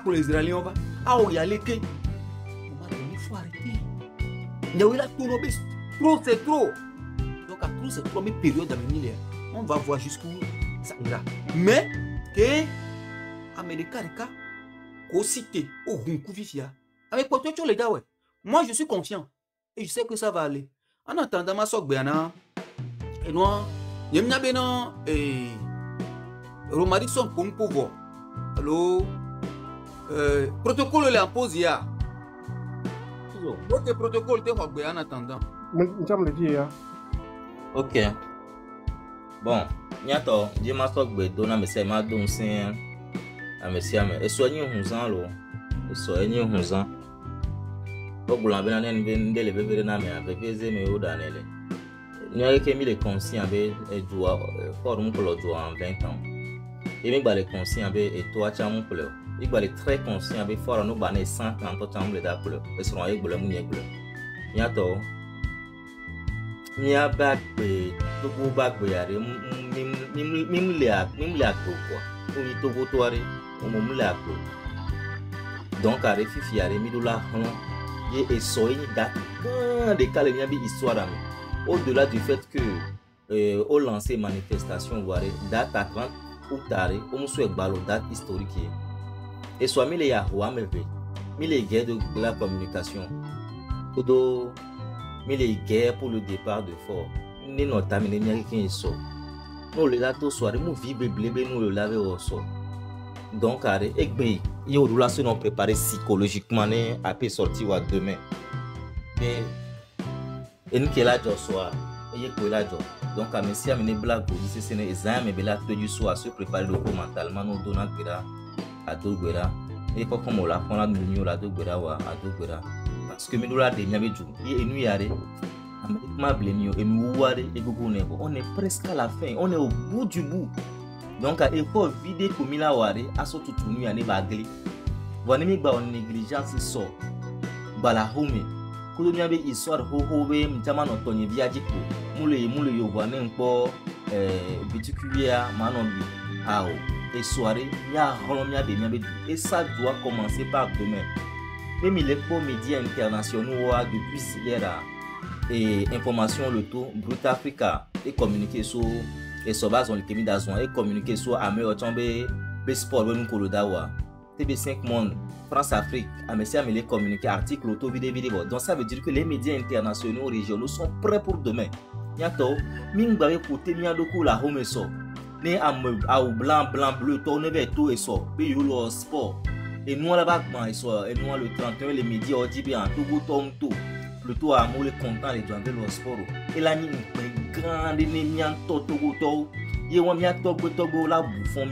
pour les Israéliens, on va. Ah, il y a les quais. Il faut arrêter. Il y a eu la tournobis. Trop, c'est trop. Donc, à trop, c'est trop, mais période d'avenir, on va voir jusqu'où ça ira. Mais, que Américain, aussi, au Hunkuvifia. Avec protection, les gars, ouais. Moi, je suis confiant. Et je sais que ça va aller. En attendant, ma soeur Béana, et moi, il y a bien Romaric son pour pouvoir. Alors, protocole est en pause hier. Votre protocole est en attendant. Ok. Bon, Niato, je m'en sors donna me c'est ma don c'est à monsieur et soignez 11 ans là. Soignez 11 ans. Pour la bien année vende le bébé na me avec baiser me au danele. Nous avons mis les conscients avec doigt forme pour le doigt en 20 ans. Et même les conscients avec et toi tu as mon couleur. Il va être très conscient avec fort nous baner 100 ans pour t'embler d'accord. Et sur un bleu mouillé bleu. Niato. Nia back be to go back be yare mimlia quoi ou to go toare ou mimlia quoi donc à refifi yare midula hon ye et soyi date de calé nia bi histoire ami au-delà du fait que au lancer manifestation voire date à 30 ou tare ou musu egbalo date historique et soit mille ya wa meve mille guerre de la communication odo mais les guerres pour le départ de fort. Nous n'avons pas terminé américain so. Nous le lato soirée nous vibre blébé nous le laver au sol. Donc arrête et ben il y a une relation non préparée psychologiquement né après sortir ou demain. Et nous qui là jo soir et que là jo. Donc à monsieur amener blague pour dire c'est examen mais là tout du soir se préparer mentalement nous donnant grâce à tout grâce et pas comme on l'a on a nous la tout grâce à tout grâce. Parce que nous l'avons dit, on est presque à la fin, on est au bout du bout. Donc, il faut vider comme il a dit, à ce tout nous y bagli. Voilà, mais bah on négligence sort. Bala home. Quand on y avait histoire hohowe, m'tama no tonye viadiko. Moule yo voine un particulier manobi. Ah et soirée, ya rolomia de miabe. Et ça doit commencer par demain. Même les médias internationaux depuis hier et information le tout Brut Africa et communiquer sur et sur base on le kémi d'azon et communiquer sur Amérique tomber sport nous kolodawa TB5 Monde France Afrique Amérique les communiquer article auto vidéo donc ça veut dire que les médias internationaux régionaux sont prêts pour demain bientôt mingbawe côté miadoko la home so né à blanc bleu tourner vers tout et so be le sport. Et nous, là-bas, et nous, le 31, les médias ont dit bien, tout tout. Le tout à moi, le content, les gens de le sport. Et là, il y a une grande ennemi en tout. Il y a un togo la bouffon.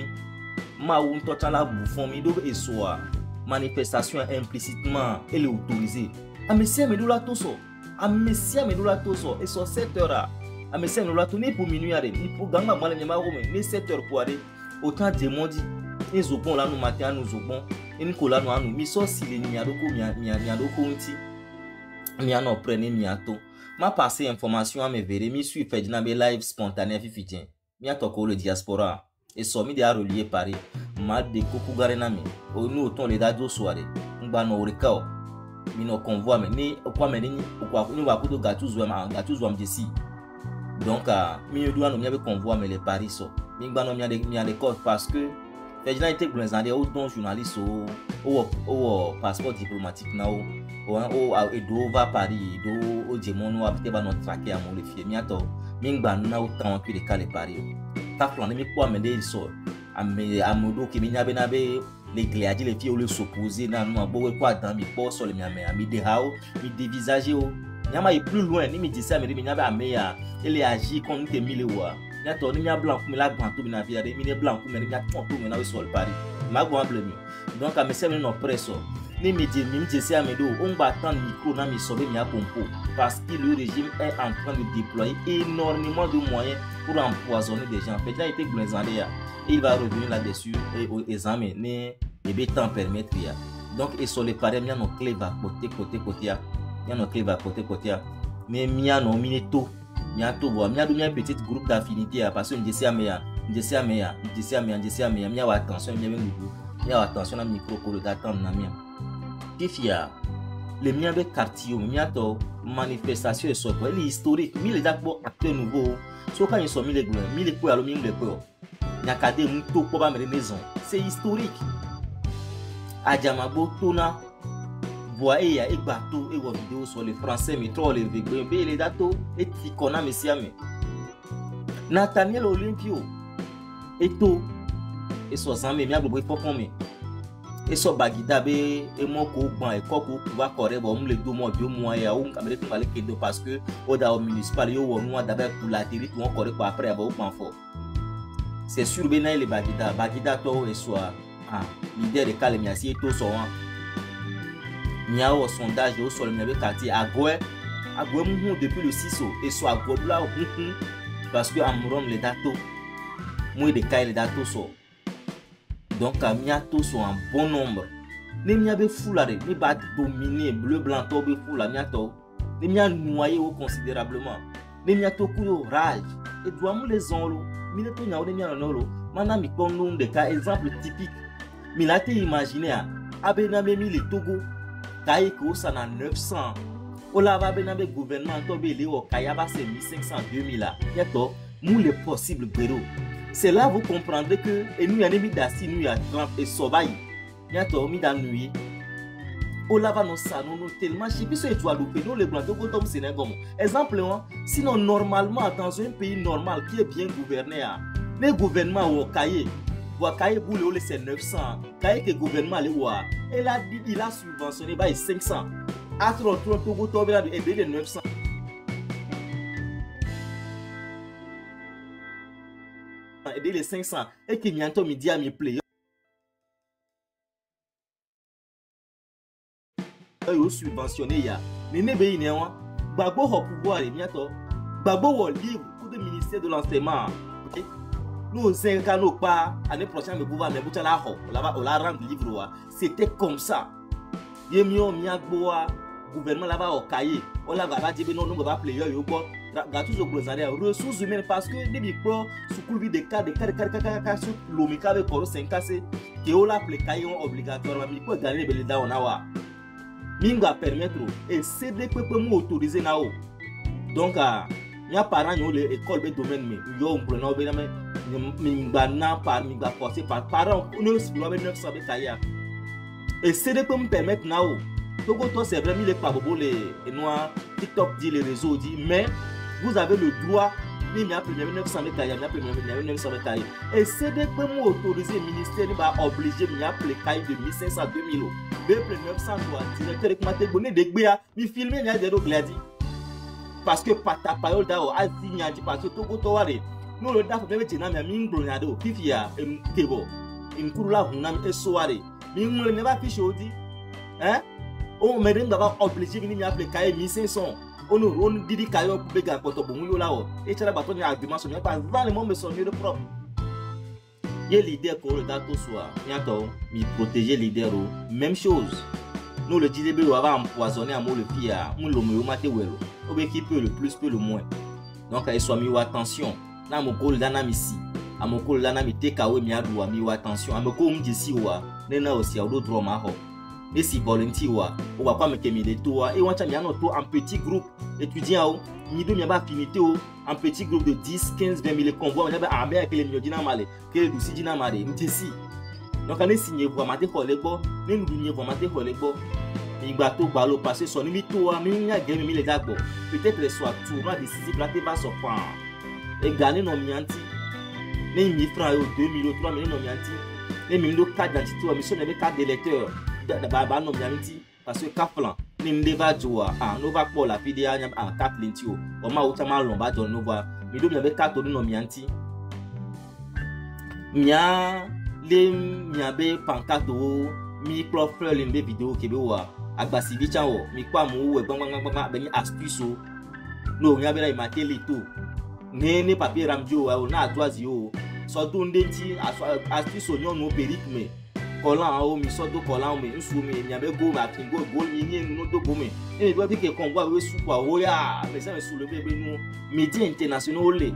Ma ou un la bouffon. Et soit manifestation implicitement, elle est autorisée. Ah, mais c'est nous là tout ça. Ah, mais c'est nous là tout ça. Et sur 7 heures, ah, mais c'est nous là tout pour minuit. Il faut gagner mal, mais 7 heures pour aller. Autant de monde dit. Nous avons là, nous matin, nous avons. Et nous avons mis ça si les miadoko unti. Miano prenne miato. Ma passé information à me verrer, mi suis fait d'une live spontanée fifitien. Miato le diaspora. Et somme de relier Paris. Mal de coco garenami. Au nous autant les dates de soirée. Mbano recao. Mino convoi mais ni au quoi mais ni au quoi nous va pour gâteau zouam d'ici. Donc mi doit nous convoi mais les Paris so. Mbano mi a des corps parce que les gens étaient blindés aux journalistes au passeport diplomatique au va Paris au démon ou peut-être notre traquer à mon le fier miato mingba na au temps que les cas les Paris ta plan mais quoi mais des so amodo qui minyabe nabe les gléadiers les filles au le s'opposer na nous bo quoi dans mi poste sur le mi de hao mi dévisager au nyama est plus loin ni mi dit ça mais mi nyabe ameya il agit comme te mille wa ya to ni blanc comme la grand tout na via mi blanc comme ni ya tonto na we sur Paris ma go bleu donc à me servir no presso ni mi dit ça mais do on va attendre micro na mi sauver mi a pompo parce que le régime est en train de déployer énormément de moyens pour empoisonner des gens fait là été blindé et il va revenir là-dessus et aux examens né et temps permettre ya donc et sur les Paris mi a no clé va côté ya mi a no clé va côté mais mi a no mineto miato bo miado mi petit groupe d'affinité parce que ndesi ameya mi a attention mi a ngugu il y a attention à micro pour le d'attendre na mia kifia les miens avec quartier miato manifestation et so quoi historique mi les d'acbo acteur nouveau so quand ils sont mis les coups alors mi les coups nya kade mto ko ba maison c'est historique Adjamabo tona voyez ya bateau et vos vidéos sur les français métro les végbé les datos et tikona messiame Nathaniel Olympio et tout et so zamé mi agbo ifo kon mi et so bagida be et mon ko ban et ko pouvoir correct bon le 2 mois 2 mois ya on camere to parler que parce que au da municipal yo wonu d'abord pour la terre tout on correct pour après avoir au fort c'est sûr benay les bagida to et soit leader de Kalemiasi et tout ça miao sondage au sol miabe quartier agwe mou depuis le 6 et soit agwe là parce que amurom les datos moi de cas les datos so donc miato sont en bon nombre les miabe foulare les bat dominer bleu blanc tobe foula miato les mia noyé considérablement les miato kuyo rage et doit mou les onlo mileto nya les mia nolo mana mi kono de cas exemple typique milate imaginer abename mi le Togo kai ko sana 900 ola va benabe gouvernement to be le o kayaba c'est 1500 2000 là yato mou le possible bureau c'est là vous comprendrez que et nous yani mi dasi nous ya 30 et sobayi yato mi da nuit ola va no sa no tellement chez biso et toi loupé nous les blancs to tom Sénégal exemple sinon normalement dans un pays normal qui est bien gouverné les gouvernements au cahier Kaye boule c'est 900 Kaye que gouvernement le wa et là il a subventionné by 500 atro Togo tobe là et les 900 et les 500 et qui mianto midi à mi play yo subventionné ya mais ne be ine wa gbagbo ho pouvoir et mianto gbagbo wo livre pour le ministère de l'enseignement nous n'avons pas l'année prochaine mais pouvoir mais boucha la ho on la rendre livre c'était comme ça yemio miagboa gouvernement là-bas au cahier on la va dire non va player yo ko gatu zo glossaire ressources humaines parce que des micro sous de cas sur l'omika avec pour 5 cassé que on la cahier obligatoirement mais pour gagner belé da on awa minga permettre et c'est des peu mo autoriser na o donc mes parents ont l'école de domaine mais yo on prenant bien mais mingba forcé par parents on se doit 900 cahier et c'est de me permettre na o Togo to c'est vraiment les pas bobo les noirs TikTok dit les réseaux dit mais vous avez le droit mais il y a plus de 900 cahier il y a plus de 900 cahier et c'est de me autoriser ministère va obliger il y a plus cahier de 1500 2000 mais plus 900 doit directeur avec maté bonné de gbia mi filmer il y a des gladi parce que pata payol da o azinya di parce que Togo to ware no le da faut même tina mi nglo nya do fifia kebo inkurula hunam esoare mi nglo ne ba fiche odi on me va obligé venir appeler cahier 1500 on didi cahier pour béga poto bon yo là et tira baton ya argument sur pas dans le monde son de propre ye leader ko le dato soit nyato mi protéger leader même chose nous le disait be va empoisonner à mo le pia mo lo mo maté welo obe qui peut le plus peut le moins donc il soit mis attention na mo ko dana mi si amoko dana mi tekawe mi adwa mi attention amoko mdi si wa nena aussi au do drama ho. Et si volontiers on va pas me kéminer toi et on t'a mis en petit groupe étudiant ni deux miaba finité en petit groupe de 10 15 20 000 convois on a avec les miodina malé que du si dina malé m'tesi donc on est signé pour mater kolebo ni nous signé pour mater kolebo ni bateau balo passer son limite toi mais il a gagné 1000 d'accord peut-être les soir tournoi décisif là te va se prendre et gagner non mianti ni 1000 francs 2000 3000 non mianti ni 1000 carte d'identité ou mission avec carte d'électeur d'abord non mianti parce que kaplan ni ndeva joa no va pour la vidéo en 4 lintio o ma utama lomba don no va mi do mi avec carte non mianti mia le miabe pankato mi profile limbe vidéo kebe wa agbasi bi chan o mi kwa mu we gbangba be ni astuce o no miabe la imateli to ne papier ramjo o na atoazi o so to ndenti astuce o nyon no perikme kolan o mi so do kolan o mi nsu mi miabe go ma kin go ni no do go mi e do bi ke konwa we su kwa o ya me se me su le bebe nu midi international le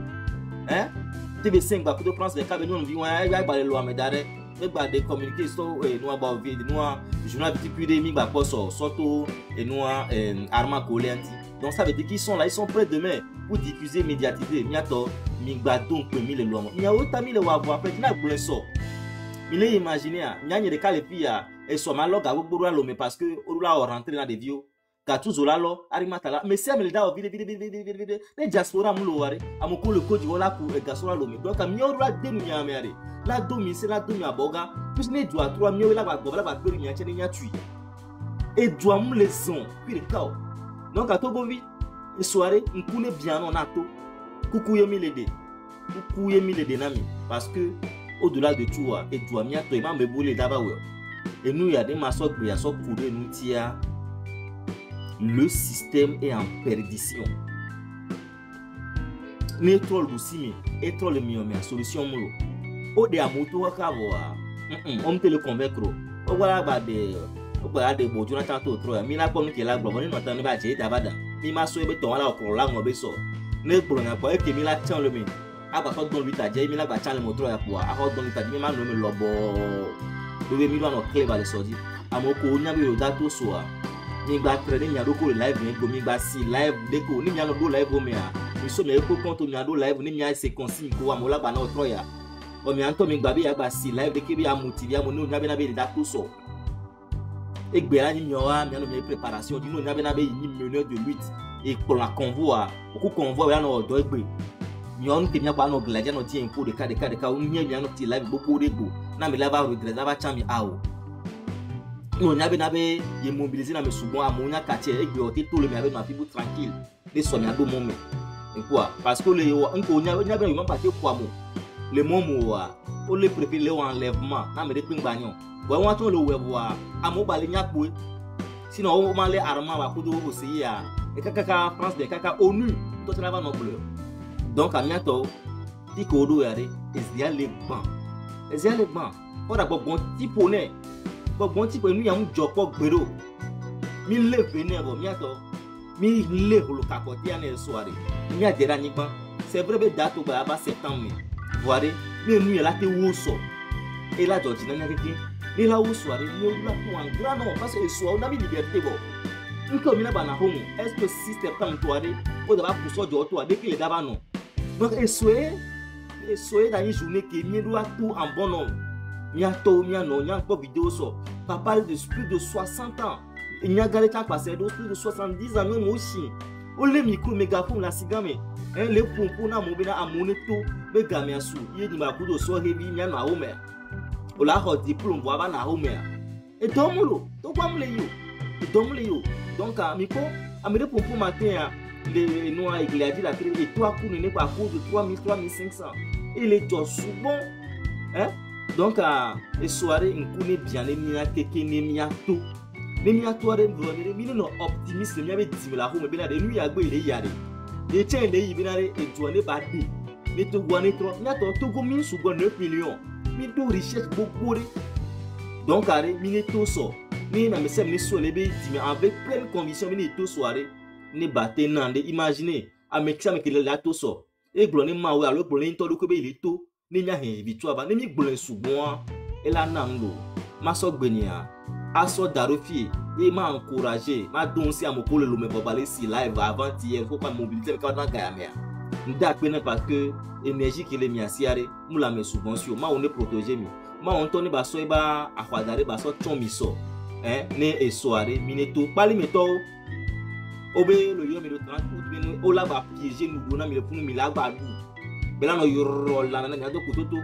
TV5 ba ko France de Cameroun vi wa ya ba le lo amedare mais bah des communiqués sont nous avons vu nous journal petit puis des mi bah pas surtout et nous arma collanti. Donc ça veut dire qu'ils sont là, ils sont prêts demain pour diffuser, médiatiser. Miato mi bah donc mi le loin. Mi a autant mi le wa voir après na boule so. Il est imaginé nya nye de cas les filles et so malog à bourra lo mais parce que on l'a rentré dans des vieux. Katu zolalo arimatala mais c'est me da vide ne diaspora mulo ware amoko le code wala ku gasora lo me donc mi ora de mi amere la domi c'est la domi aboga plus ne doit 3 mi la ba gobala ba peri mi achene nya tui et doit mu les son puis le cao donc à togo vi soirée nkune bien on ato kuku yemi lede nami parce que au-delà de tout et doit mi ato ma me boule daba we et nous y a des masok ya so couler nous tia. Le système est en perdition. Ne troll aussi mais et troll mieux mais solution mulo. O de amoto akavo on te le convaincre. O voilà ba de bo Jonathan to troll mi na komi ke la gbo ni no tan ba je dabada. Mi ma so ebe ton wala okoro la ngo be so. Ne gbo na po e ke mi la chan le mi. Aba so don vita je mi la ba chan le moto ya po a ho don vita mi ma no me lobo. Do we mi do no clever le so di. Amoko nya bi o da to so a. Ni gba training nya doko live ni go mi gba si live deko ni nya no do live o me a mi so me ko konto nya do live ni nya se consigne ko wa mo la gba na otro ya o mi anto mi gba bi ya gba si live de ke bi a motive mo no nya be na be da to so e gbe la ni nya wa mi no mi préparation di no nya be na be ni meneur de lutte et pour la convoi ku convoi ya no odo egbe nyon ke nya gba no gladier no ti info de ka o nya no ti live gbogbo rego na mi la ba regret la ba chami awo. On y avait mobilisé dans mes soubons à mon quartier et que tout le monde avait ma fille tranquille. Les soignants de mon et quoi parce que les on y avait même pas pour moi. Les mots on les préfère les enlèvement na me depuis bagnon. Bon on attend le web voir à mon balenya pour sinon on m'a les armes va pour aussi à et kaka France de kaka ONU tout ça va non plus. Donc à bientôt dit que do yare est les bancs. On a bon type honnête. Bon type nous y a un job gbero mi le venir mi ato mi le lo kakoti ane soirée mi a dera ni ban c'est vrai be date ba septembre voir mi nous y la te wo so et la Georgie na keke ni la wo soirée ni la pour en grand non parce que soir on a mi liberté bon nko mi na ba na home est-ce que 6 septembre toire o da ba pour so jo to de ki le daba non donc et soyez dans une journée qui mi doit tout en bon nom. Miato, miano, n'y a pas vidéo ça. Papa de plus de 60 ans. Il n'y a pas de passé plus de 70 ans même aussi. On les micro mégaphone la cigame. Les pompons na mobile à moneto, mais gamin sous. Il y a des coups de soie heavy, n'y a pas homer. On l'a dit diplôme, voilà na homer. Et domolo, to quoi me yo. Et domolo yo. Donc à micro, à me pompons matin les noirs et gladier la crème et 3 coups n'est pas à cause de 3000, 3500. Et les gens souvent, hein? Donc les soirées nkune bien les mia keke ne mia to re vronere mi no optimiste mi ave dimela ho me bina de nu ya gbe ile yare de chen le yibina re etu ne ba de ne to gwa ne tro nya to go mi su go 9 millions mi do recherche beaucoup re donc are mi ne to so ni na me sem ni so le be dimi avec pleine conviction mi ne to soirée ne ba te nande imaginez a me kisa me ke la to so e glo ne ma we alo glo ne to do ko be ile to ni nya he victoire ba ni mi gbo sugbon e la namlo ma so gbenia aso darofie e ma encourager ma don si amoko le me bobalé si live avant hier faut pas mobiliser me ka dan ga ya nda pe na parce que énergie qui le mi asiare mu la me subvention ma on est protégé mi ma on toni ba so e ba akwadare ba so ton mi so ne e soirée mineto pali meto obe le yo mi de 30 août bien o la ba piéger nous na mi le pour mi la ba du bela no yoro la na do kutoto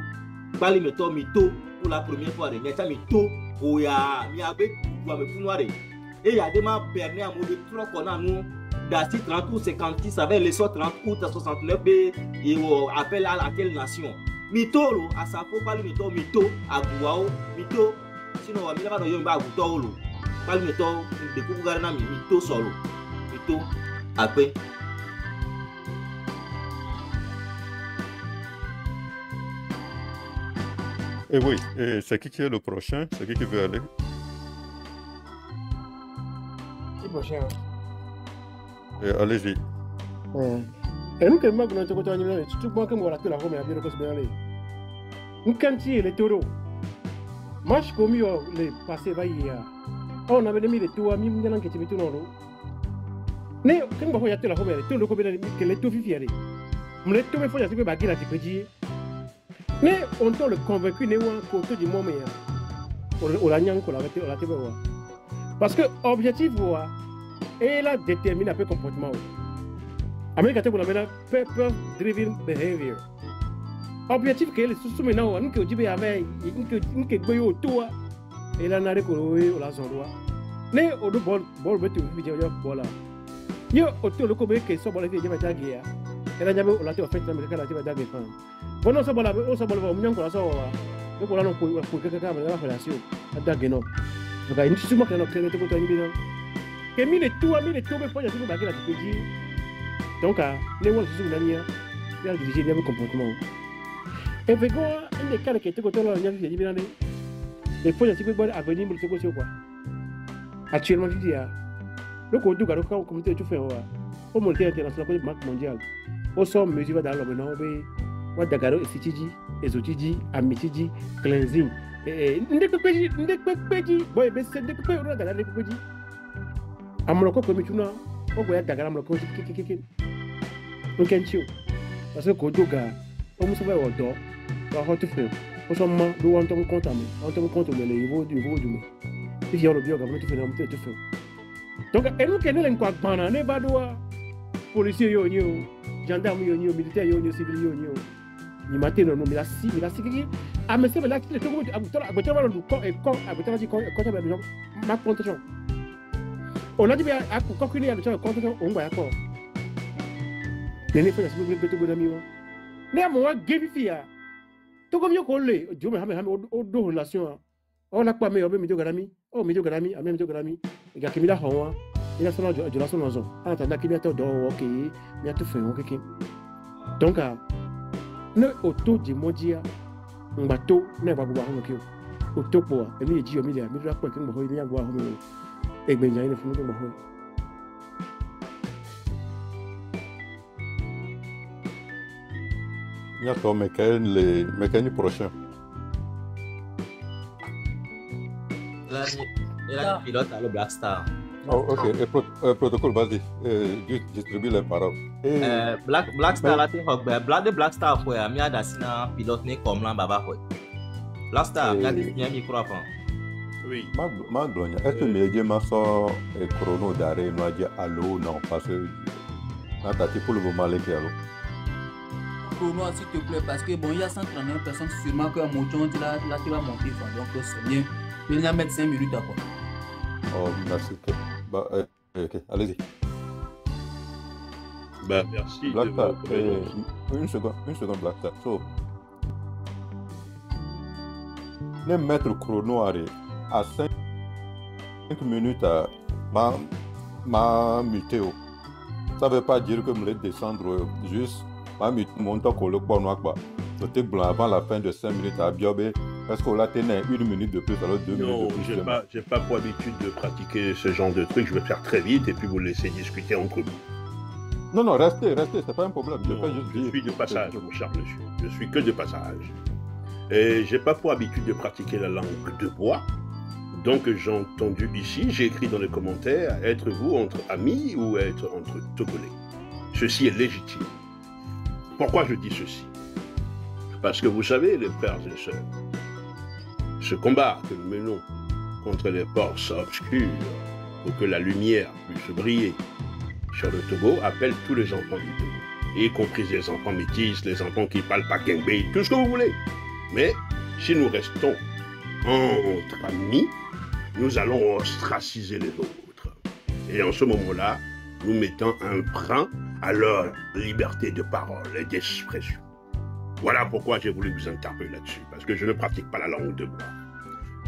pali meto mito pour la première fois de meta mito o ya mi abe pour me funoire et ya de ma berner à mo de 3 kona nous dati 30 août 56 avec les 30 août 69 et appel à laquelle nation mito lo à sa fo pali meto mito aguao mito sinon wa mi la ba no yo ba aguto lo pali meto de ku garana mi mito solo mito après. Et oui, c'est qui est le prochain? C'est qui veut aller? Le prochain. Allez-y. Et nous, quand même, nous avons tout bon que moi, la home et la vie de Cosbéré. Nous, quand il est taureau, match comme le passé va hier. On avait mis les tours, mi m'y qui tu non. Ne quand on voit la home, tout le combien que les tout fifier. Me tout me faut que bagui la petit. Ne on te le convaincu ne wa côté du moment. On la nyang ko la te wa. Parce que objectif wa et la détermine un peu comportement. Amérique te pour la purpose driven behavior. Objectif que les sous maintenant on que jibe avec que boyo toi et la nare ko la zone ne o do ball betu video yo bola yo o to lo ko be ke so bola fi jaba tagi ya era nyabe o la te offense na me kala jaba tagi fan bono so bola o mnyan ko la so wa ko ko la no ko ke ka ba la relation tagi no donc ini suma que no que te ko to ni bien que mi le tu be fa ya ko ba ke la ti ji donc ne wo su na nia ya dirige bien comportement et puis quoi il est calé que te ko to la nia fi ji bien les fois tu peux voir avenir me te ko quoi actuellement je dis le code du comme tu fais au monter international pour marque mondiale au somme mesure dans le nom be wa dagaro esitiji ezotiji amitiji cleansing ndekpeji boy be se ndekpe ro dagaro ndekpeji amroko ko mituna o go ya dagaro amroko kiki nkenchi parce que code ga o muso ba odo wa hot feel o so ma do won to compte ami on to compte le niveau du me if you bio ga tu fais on te fais donc et nous kenele nkwa gbana ne ba do policier yo ni o gendarme yo ni o militaire yo ni o civil yo ni o ni matin no mi la si kiki a me se la ki le to go abotora lo ko e ko abotora ji ko ta be ma contention on a dit bien à ko kini ya de contention on gba ya ko ne fa ya si be to go na mi o ne mo wa give fia to go mi ko le jo me ha me o do relation on a pas me obe mi jo garami o mi jo garami a me mi jo garami e ga kimi da hon il a sonné de la sonne en zone ah t'as qui vient te do ok bien tout fait ok donc ne auto di modia mbato ne ba gba hono ki auto po e mi ji o mi le mi ra po ki ngbo ho mi agba ho mi e gbe njan ile fun mi ngbo ho Bientôt, Mécanique prochain. Il a le pilote à le Black Star. Oh, ok. Et protocole, vas-y. Distribue les paroles. Black Star, là, tu es Black Star, il y a un pilote comme là, baba. Black Star, il y a un micro avant. Oui. Maglonia, est-ce que mes ma sort et chrono d'arrêt, moi, dire allô, non, parce que. Attends, pour le moment, les gars. Chrono, s'il te plaît, parce que bon, il y a 139 personnes, sûrement qu'un moton, là, tu vas monter, donc c'est bien. Il y a mettre 5 minutes d'accord. Oh, merci. Bah, ok, allez-y. Bah, merci. Black Star, une seconde, Black Star. So, les mettre chrono à 5 minutes à ma mutéo. Ça ne veut pas dire que je vais descendre juste ma montant qu'on le prend avant la fin de 5 minutes à Biobé. Parce qu'on l'a tenu 1 minute de plus, alors 2 minutes de plus. Non, j'ai pas pour habitude de pratiquer ce genre de truc. Je vais faire très vite et puis vous laissez discuter entre vous. Non, restez, c'est pas un problème. Je suis de passage, mon cher monsieur. Je suis que de passage. Et j'ai pas pour habitude de pratiquer la langue de bois. Donc j'ai entendu ici, j'ai écrit dans les commentaires, êtes-vous entre amis ou être entre Togolais? Ceci est légitime. Pourquoi je dis ceci? Parce que vous savez, les frères et sœurs, ce combat que nous menons contre les forces obscures pour que la lumière puisse briller sur le Togo appelle tous les enfants du Togo, y compris les enfants métis, les enfants qui parlent pas Kengbe, tout ce que vous voulez. Mais si nous restons entre amis, nous allons ostraciser les autres. Et en ce moment-là, nous mettons un frein à leur liberté de parole et d'expression. Voilà pourquoi j'ai voulu vous interpeller là-dessus, parce que je ne pratique pas la langue de bois.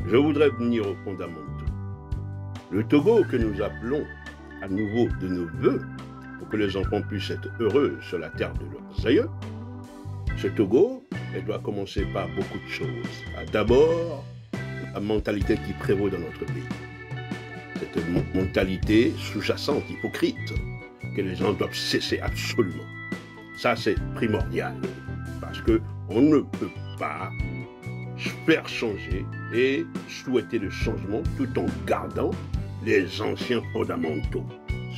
Je voudrais venir aux fondamentaux. Le Togo que nous appelons à nouveau de nos voeux, pour que les enfants puissent être heureux sur la terre de leurs aïeux, ce Togo, elle doit commencer par beaucoup de choses. D'abord, la mentalité qui prévaut dans notre pays. Cette mentalité sous-jacente, hypocrite, que les gens doivent cesser absolument. Ça, c'est primordial. Parce qu'on ne peut pas faire changer et souhaiter le changement tout en gardant les anciens fondamentaux.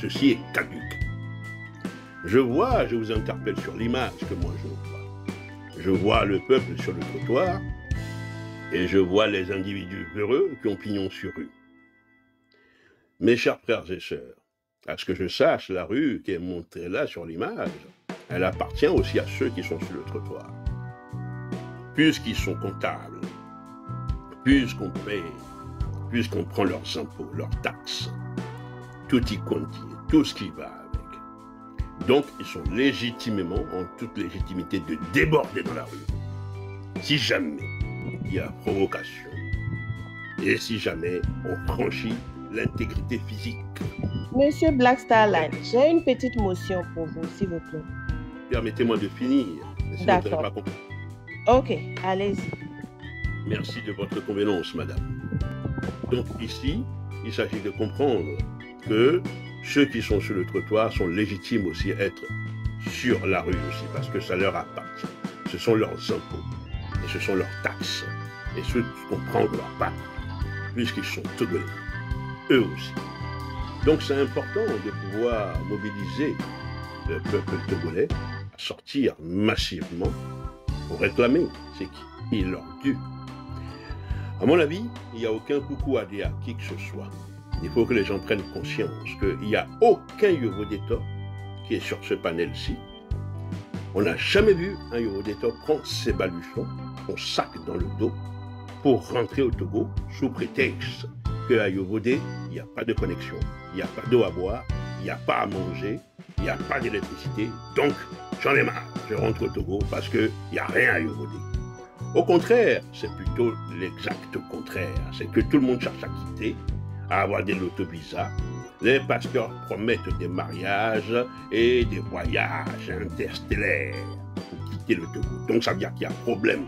Ceci est caduque. Je vous interpelle sur l'image que moi je vois. Je vois le peuple sur le trottoir et je vois les individus heureux qui ont pignon sur rue. Mes chers frères et sœurs, à ce que je sache, la rue qui est montrée là sur l'image, elle appartient aussi à ceux qui sont sur le trottoir. Puisqu'ils sont comptables, puisqu'on paye, puisqu'on prend leurs impôts, leurs taxes, tout y contient, tout ce qui va avec. Donc, ils sont légitimement, en toute légitimité, de déborder dans la rue. Si jamais il y a provocation, et si jamais on franchit l'intégrité physique. Monsieur Black Star Line, j'ai une petite motion pour vous, s'il vous plaît. Permettez-moi de finir. D'accord. Ok, allez-y. Merci de votre convenance, madame. Donc ici, il s'agit de comprendre que ceux qui sont sur le trottoir sont légitimes aussi à être sur la rue aussi, parce que ça leur appartient. Ce sont leurs impôts, et ce sont leurs taxes, et ceux qu'on prend de leur part, puisqu'ils sont togolais, eux aussi. Donc c'est important de pouvoir mobiliser le peuple togolais à sortir massivement pour réclamer ce qui est leur dû. À mon avis, il n'y a aucun coucou à dire à qui que ce soit. Il faut que les gens prennent conscience qu'il n'y a aucun Yovodétor qui est sur ce panel-ci. On n'a jamais vu un Yovodétor prendre ses baluchons, son sac dans le dos, pour rentrer au Togo sous prétexte qu'à Yovodé, il n'y a pas de connexion, il n'y a pas d'eau à boire, il n'y a pas à manger, il n'y a pas d'électricité. Donc, j'en ai marre, je rentre au Togo parce qu'il n'y a rien à Yovodé. Au contraire, c'est plutôt l'exact contraire. C'est que tout le monde cherche à quitter, à avoir des loto-visas. Les pasteurs promettent des mariages et des voyages interstellaires pour quitter le Togo. Donc ça veut dire qu'il y a problème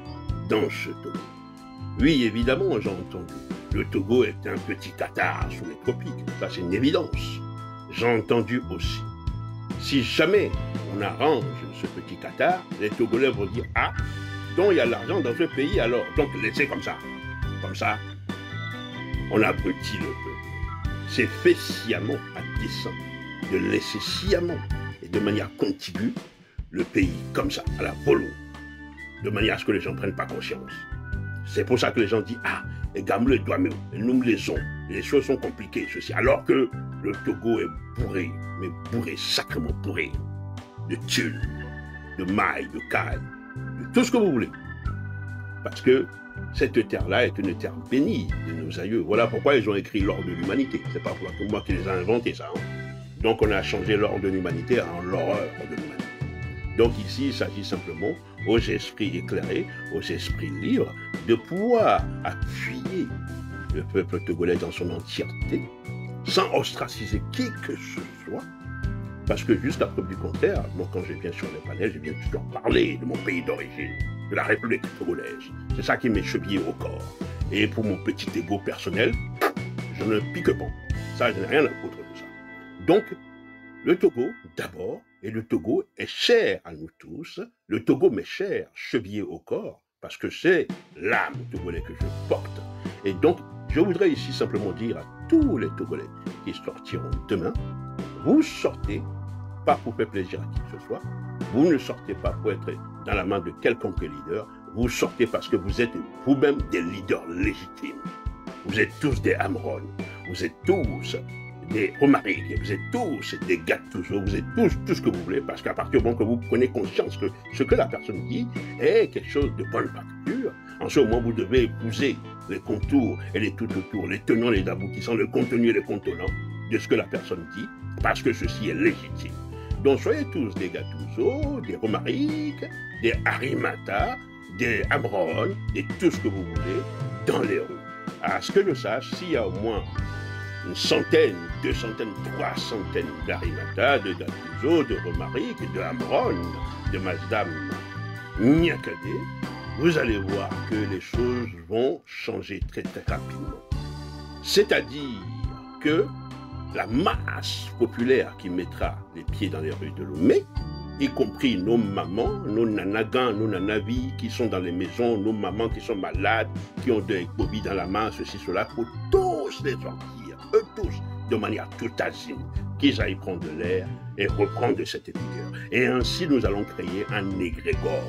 dans ce Togo. Oui, évidemment, j'ai entendu. Le Togo est un petit Qatar sous les tropiques. Ça, c'est une évidence. J'ai entendu aussi. Si jamais on arrange ce petit Qatar, les Togolais vont dire « Ah, donc il y a l'argent dans ce pays, alors, donc laissez comme ça. » Comme ça, on abrutit le peuple. C'est fait sciemment à dessein de laisser sciemment et de manière contiguë le pays comme ça, à la volo, de manière à ce que les gens ne prennent pas conscience. C'est pour ça que les gens disent « Ah, et Gamle doit me, nous les ont, les choses sont compliquées, ceci. » Alors que le Togo est bourré, mais bourré, sacrément bourré, de thunes, de mailles, de cailles, de tout ce que vous voulez. Parce que cette terre-là est une terre bénie de nos aïeux. Voilà pourquoi ils ont écrit l'ordre de l'humanité. C'est pas moi qui les ai inventés, ça. Hein. Donc on a changé l'ordre de l'humanité en l'horreur de l'humanité. Donc ici, il s'agit simplement aux esprits éclairés, aux esprits libres, de pouvoir appuyer le peuple togolais dans son entièreté, sans ostraciser qui que ce soit. Parce que jusqu'à preuve du contraire, moi quand je viens sur les panels, je viens toujours parler de mon pays d'origine, de la République togolaise. C'est ça qui m'est chevillé au corps. Et pour mon petit ego personnel, je ne pique pas. Ça, je n'ai rien à foutre de ça. Donc, le Togo, d'abord, et le Togo est cher à nous tous. Le Togo m'est cher, chevillé au corps, parce que c'est l'âme togolais que je porte. Et donc, je voudrais ici simplement dire à tous les Togolais qui sortiront demain, vous sortez pas pour faire plaisir à qui que ce soit, vous ne sortez pas pour être dans la main de quelconque leader, vous sortez parce que vous êtes vous-même des leaders légitimes. Vous êtes tous des Amron, vous êtes tous des Romariques, vous êtes tous des Gattuso, vous êtes tous tout ce que vous voulez, parce qu'à partir du moment que vous prenez conscience que ce que la personne dit est quelque chose de bonne facture, en ce moment vous devez épouser les contours et les tout autour, les tenants, les aboutissants, le contenu et les contenants de ce que la personne dit, parce que ceci est légitime. Donc soyez tous des Gattuso, des Romariques, des Arimata, des Amron, et tout ce que vous voulez, dans les rues. À ce que je sache, s'il y a au moins une centaine, 2 centaines, 3 centaines d'Arimata, de Gattuso, de Romariques, de Amron, de Masdam Niakade, vous allez voir que les choses vont changer très très rapidement. C'est-à-dire que la masse populaire qui mettra les pieds dans les rues de Lomé y compris nos mamans, nos nanagans, nos nanavis qui sont dans les maisons, nos mamans qui sont malades, qui ont des Covid dans la main, ceci, cela, pour tous les sortir, eux tous, de manière tout azime, qu'ils aillent prendre de l'air et reprendre de cette vigueur. Et ainsi, nous allons créer un égrégore.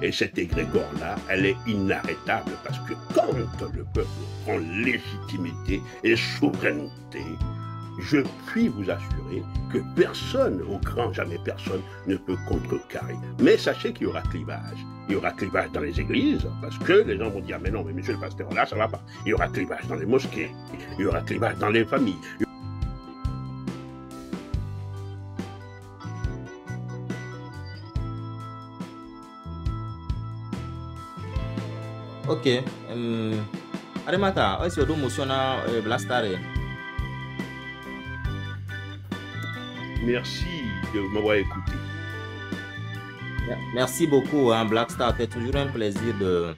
Et cet égrégore-là, elle est inarrêtable parce que quand le peuple prend légitimité et souveraineté, je puis vous assurer que personne, au grand jamais personne, ne peut contrecarrer. Mais sachez qu'il y aura clivage. Il y aura clivage dans les églises, parce que les gens vont dire, mais non, mais monsieur le pasteur, là, ça va pas. Il y aura clivage dans les mosquées, il y aura clivage dans les familles. Ok. Arimata, est-ce que vous mentionnez Blastare? Merci de m'avoir écouté. Merci beaucoup, hein, Blackstar. C'est toujours un plaisir de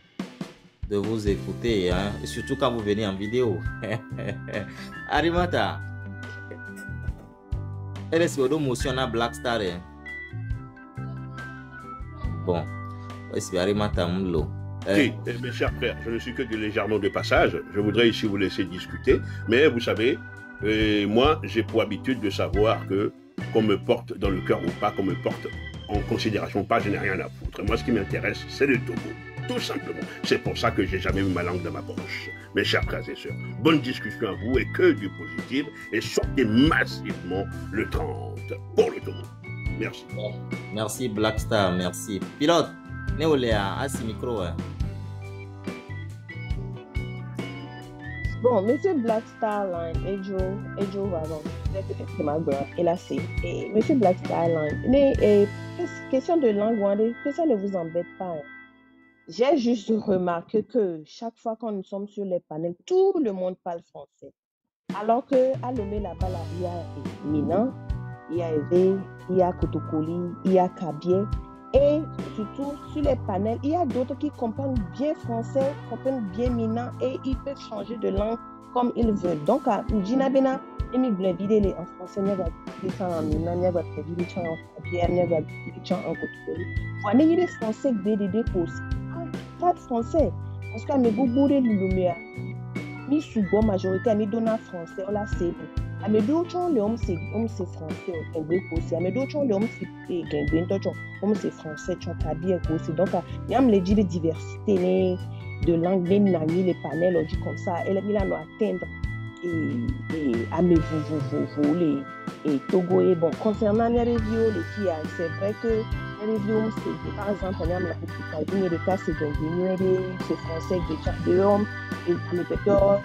vous écouter, hein, et surtout quand vous venez en vidéo. Arimata, est-ce que vous mentionnez Blackstar? Bon, est-ce que Arimata Mlo? Ok, mes chers frères, je ne suis que légèrement de passage. Je voudrais ici vous laisser discuter. Mais vous savez, moi, j'ai pour habitude de savoir que qu'on me porte dans le cœur ou pas, qu'on me porte en considération ou pas, je n'ai rien à foutre. Moi, ce qui m'intéresse, c'est le Togo. Tout simplement. C'est pour ça que j'ai jamais mis ma langue dans ma poche. Mes chers frères et sœurs, bonne discussion à vous et que du positif. Et sortez massivement le 30 pour le Togo. Merci. Merci, Blackstar. Merci. Pilote, Néoléa, à ce micro. Hein. Bon, Monsieur Black Starline et Joe Wagon, c'est ma grande, et là c'est. Monsieur Black Starline, question de langue, que ça ne vous embête pas. Hein. J'ai juste remarqué que chaque fois quand nous sommes sur les panels, tout le monde parle français. Alors que à Lomé là-bas, là, il y a Mina, il y a Eve, il y a Kotokoli, il y a Kabié. Et surtout, sur les panels, il y a d'autres qui comprennent bien français, comprennent bien Mina et ils peuvent changer de langue comme ils veulent. Donc, à Njinabena, il y a des en français, il y a des en Mina, il y a des en Kabié, il y a des en Kotokoli. Voilà, il y a des français qui des causes. Pas de français. Parce que mes bourrés l'Lumia, mi souvent majorité, mi donna français, on l'a c'est. Mais d'autres hommes c'est français, on peut aussi. Mais d'autres hommes c'est français, tu as bien aussi. Donc, il y a les diversité de langues, les panels, comme ça, et là, nous atteindre et à mes vous et Togo et bon. Concernant les reviews, c'est vrai que les reviews, c'est par exemple, on a les cas, c'est français, des hommes, et les péteurs,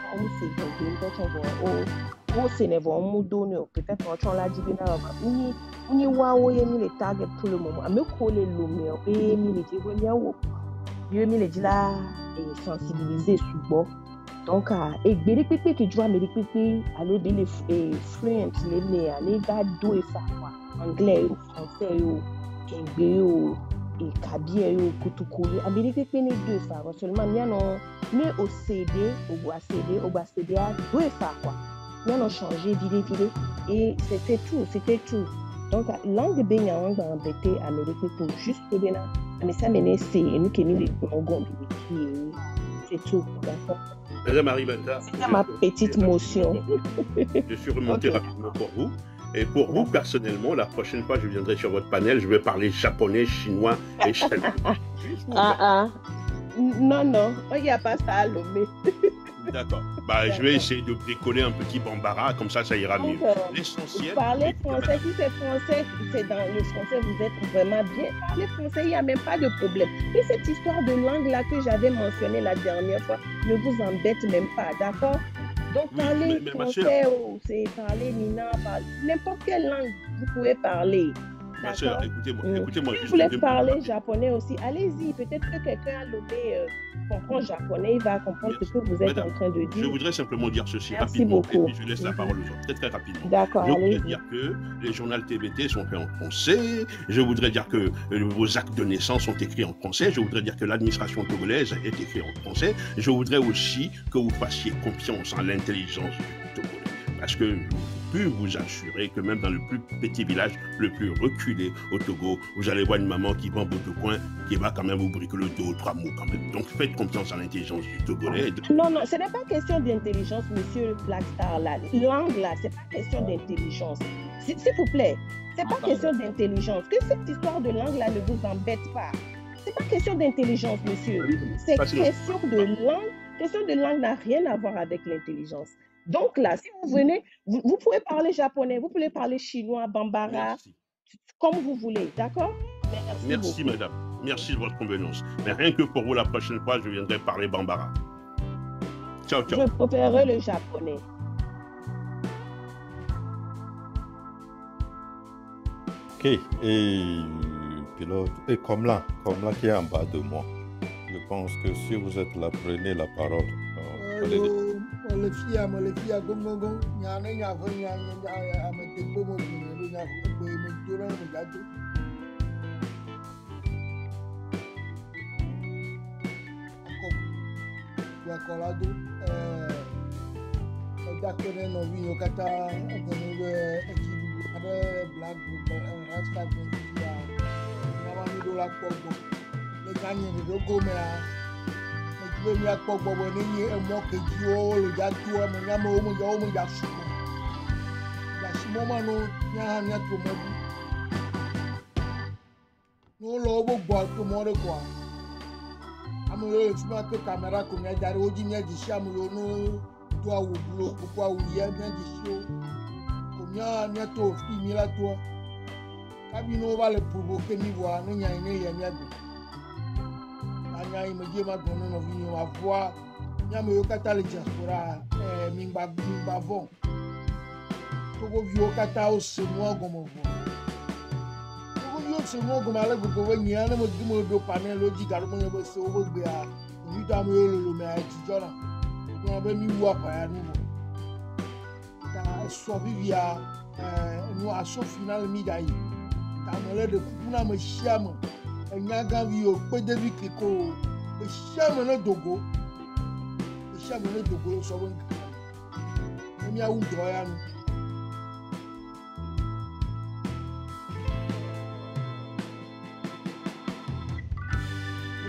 c'est ne vont nous donner peut-être on l'a dit bien avant on y voit où il y a mis les tags pour le moment à me coller l'homme et mis les dieux mis les dit là et sensibiliser souvent donc et bien les pépés qui jouent mais les pépés aller bien les fluent les aller d'ado et ça quoi anglais ou français ou kengbe et kabie ou kutukuli à bien les pépés les deux ça seulement il y a non mais au CD au CD à deux ça quoi. Nous avons changé, vidé, et c'était tout. Donc, langue de Bénin, on va embêter à Amérique pour juste le Bénin. Mais ça, c'est nous qui nous les Congos, c'est tout, d'accord? Madame Arimata, c'est ma petite motion. Je suis remonté rapidement pour vous. Et pour vous, personnellement, la prochaine fois que je viendrai sur votre panel, je vais parler japonais, chinois et chinois. Non, il n'y a pas ça à Lomé. D'accord. Je vais essayer de décoller un petit bambara, comme ça ira mieux. L'essentiel. Parlez français, si c'est français, c'est dans le français, vous êtes vraiment bien. Parlez français, il n'y a même pas de problème. Et cette histoire de langue-là que j'avais mentionnée la dernière fois ne vous embête même pas, d'accord? Donc, parlez français, c'est parler Nina, n'importe quelle langue, vous pouvez parler. Ma soeur, écoutez-moi. Si vous voulez parler japonais aussi, allez-y. Peut-être que quelqu'un à Lomé comprend japonais, il va comprendre ce que vous êtes en train de dire. Je voudrais simplement dire ceci rapidement, et puis je laisse la parole aux autres, très rapidement. D'accord, je voudrais dire que les journaux TBT sont faits en français, je voudrais dire que vos actes de naissance sont écrits en français, je voudrais dire que l'administration togolaise est écrite en français, je voudrais aussi que vous fassiez confiance en l'intelligence du Togolais, parce que peux vous assurer que même dans le plus petit village, le plus reculé au Togo, vous allez voir une maman qui vend votre coin, qui va quand même vous bricoler 2 ou 3 mots quand même. Donc faites confiance à l'intelligence du Togolais. Non, non, ce n'est pas question d'intelligence, monsieur Blackstar. La langue là, c'est pas question d'intelligence. S'il vous plaît, c'est pas question d'intelligence. Que cette histoire de langue là ne vous embête pas. C'est pas question d'intelligence, monsieur. C'est question de langue. Question de langue n'a rien à voir avec l'intelligence. Donc là, si vous venez, vous pouvez parler japonais, vous pouvez parler chinois, bambara, Merci. comme vous voulez, d'accord? Merci, madame. Merci de votre convenance. Mais rien que pour vous, la prochaine fois, je viendrai parler bambara. Ciao, ciao. Je préférerais le japonais. Ok, et pilote, et comme là qui est en bas de moi, je pense que si vous êtes là, prenez la parole. Allez-y. Le fia, gongongo, nyane nyavo ametekpo mo dino nyavo ekpo mo dora mo gato. Wakolado dakone no vi okata agono ekibu ade black group rasta ya nawani do la pogo le ganye do gomea me mi akpɔgbɔ bɔ ne nye emɔ kedziwo le dzatu ame nyame wo me dza sumɔ ma no nyaha miato mɔdu ne wole wobe gbɔ to mɔ ɖe kɔa ame yiwo le fi ma ke kamera ko miadza ɖe wo dzi miadzi si ame yiwo no do awu blo kpokpo awu ɣia miadzi si wo ko miato fi mi la toa kabi ne wova le provoke mi vɔa ne nyanyi ne lia miagbe anya me dze ma gɔnɔ no vi wa voa nyame yo kata le diaspora mingba vɔ togo viwo kata o se mo gɔmɔ vɔ togo viwo se mo gɔmɔ ale gbogbo be nyia ne me di mo do panel o dzi garo me be se o be gbea vi do ame yo lolo me a dzidzɔ na ko be mi wu apa ya nu vɔ ta esɔ vivia nu aso final mi da yi ta me le de kuku na me sia me Nyagavi o Pedevi Kiko, the shaman dogo, so when I won't go on.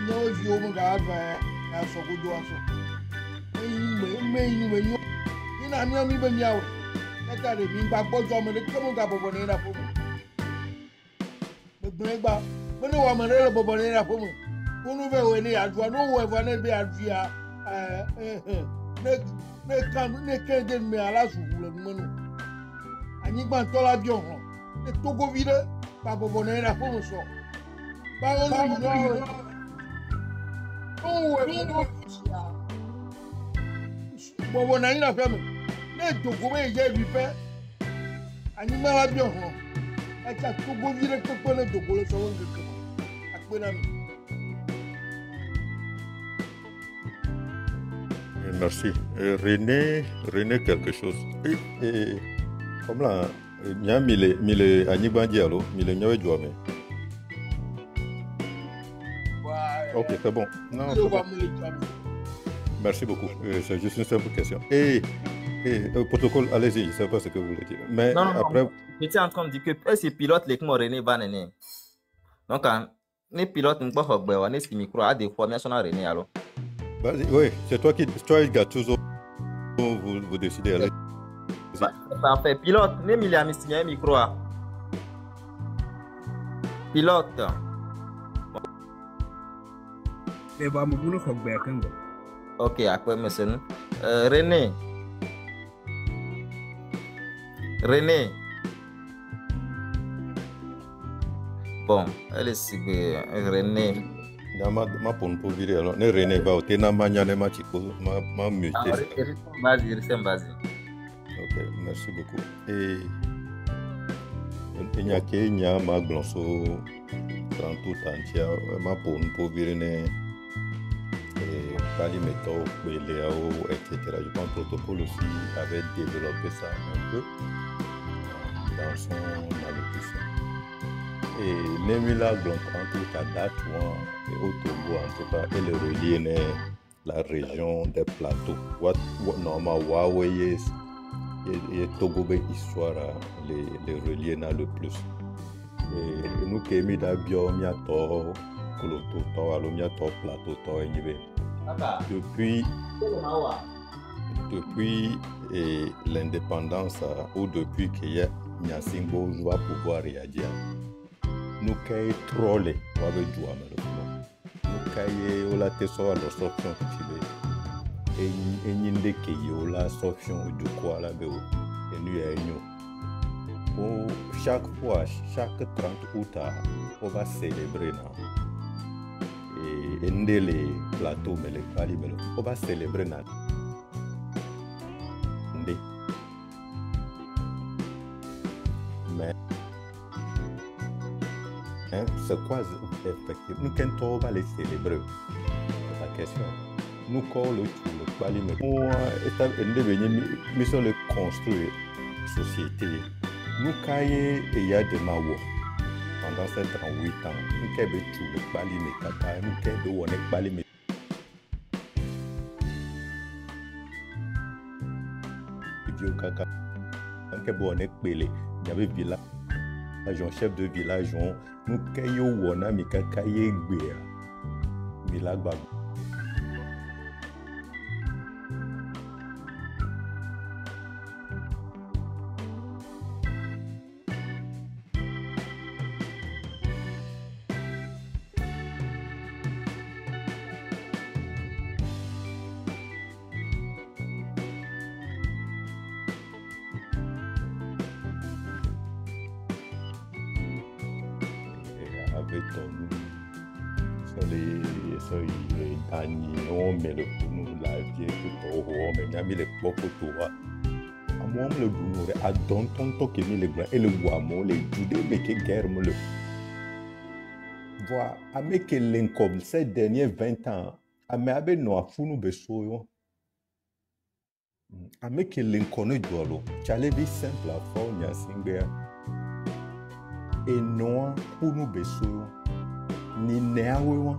No, if you over God, I so good to us. May you, I know even now. Let that be back, but I'm going to come up over there for me. The break back. When you want to know about it, who know when they are doing, no one ever be at via. They can't get me a last woman. I need my dollar young. The Togo Vida, Papa Bonera Homoso. But when I have family, let to go away, yeah, repair. I need my young. I just to go Vida to put it to go so. Merci. René quelque chose. Comme là, il y a mille Anibandi allo, mille Nyawe Djouame. Ok, c'est bon. Non, c'est bon. Merci beaucoup. C'est juste une simple question. Et protocole, allez-y, je ne sais pas ce que vous voulez dire. Mais non, après. J'étais en train de dire que ces pilotes, les René Van Nene. Donc, les pilotes ne peuvent pas faire ce micro à des fois, mais sont René alors. Oui, c'est toi qui Gattuso, vous décidez. Allez. Ça fait pilote, les milliards de micro. Pilote. Ok, après, monsieur. René. Bon, elle est René. Ma pour virer alors. Ne René va au tena mania ne ma chico ma muté. Vas-y. Ok, merci beaucoup. Et il y a Kenya ma glonso 30 antia ma pour virer ne Bali métaux, Léao, etc. Je pense que le protocole aussi avait développé ça un peu dans son allocution. Et Nemila Glontrant, tout à date, et au Togo, en tout cas, elle relie la région des plateaux. Normalement, Huawei, et Togo ben histoire les relier na le plus et nous qui mis d'abio miato koloto to alo miato plateau to enyibe depuis l'indépendance ou depuis qu'il y a Nyasimbo va pouvoir réagir nous qui troller va be joie nous qui ola teso la solution que et nyinde ke yola solution du quoi la beo et nous et chaque fois chaque 30 août on va célébrer et les plateaux mais les pali on va célébrer mais c'est quoi effectivement nous quand on va les célébrer la question nous quand le pali mais on devenir mission de construire société nous cahier et il y a des mawo pendant ces 38 ans nous qu'est tout le pali mais kata nous qu'est de on est pali mais Dieu kaka quand bon est pelé il y avait village chef de village nous qu'est wona mi kaka yegbe village ba à Danton qui mis les blancs et le guamo, les judés, mais qui guerre le. Voilà, avec l'income ces derniers 20 ans, avec nos affunes besoin. Avec l'inconnu d'olo, j'allais dire simple à fond, il y a singulier. Et non, pour nous besoin, ni néaoué,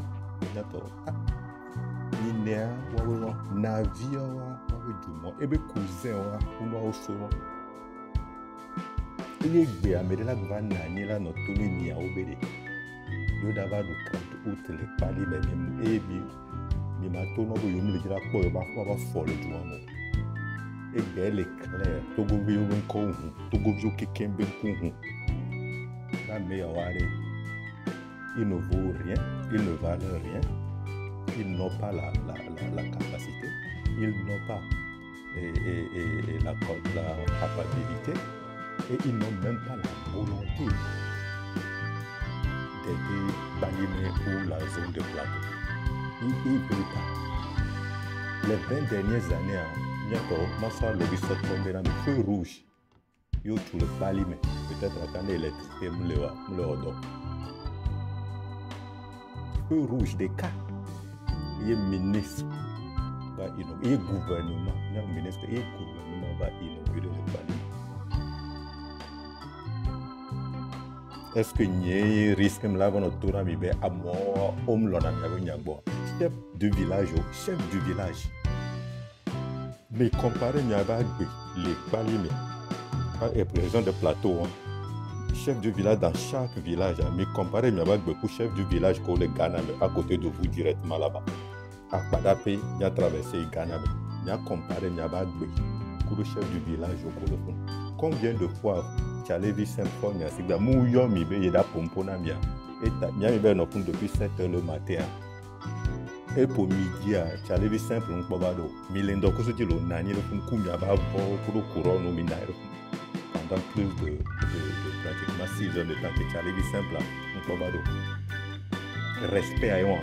d'accord. Ni néaoué, navire, et bien cousin, pour nous aussi. Il est bien, mais là, il va y avoir notre tournée à Obédé. Il y a d'abord le 30 août, les palais, même, et bien, mais maintenant, il y a le drapeau, il va falloir folle du moment. Et bien, elle est claire. Togo vio un con, Togo vio qui kembe un la meilleure arrêt. Ils ne vaut rien, ils ne valent rien. Ils n'ont pas la capacité, ils n'ont pas la capacité. Et ils n'ont même pas la volonté d'aider Balimé ou la zone de plateau. Ils ne veulent pas. Les 20 dernières années, le bissot tombé dans le feu rouge. Ils ont tout le Balimé. Peut-être quand l'électricité me le redonne. Feu rouge des cas. Il y a ministre, il y a gouvernement. Il y a ministre et gouvernement va inaugurer le Balimé. Est-ce que n'y a risque de la bonne ami à moi, homme l'on a chef du village, mais comparé à les palimés, et président de plateau, chef du village dans chaque village, mais comparé à beaucoup chef du village qu'on les Ghana à côté de vous directement là-bas. À Padapé, il y a traversé Ghana, il y a comparé à beaucoup le chef du village au Colophon. Combien de fois tu as vu symphonie à Sigba Mouyo mi be yeda pompona mia et ta mia mi be no pun depuis 7h le matin et pour midi tu as vu simple on bobado milendo ko soti lo nani le pun kumia ba bo pour couronne no minaire pendant plus de pratiquement 6 heures de temps que tu as vu simple on bobado respect à yon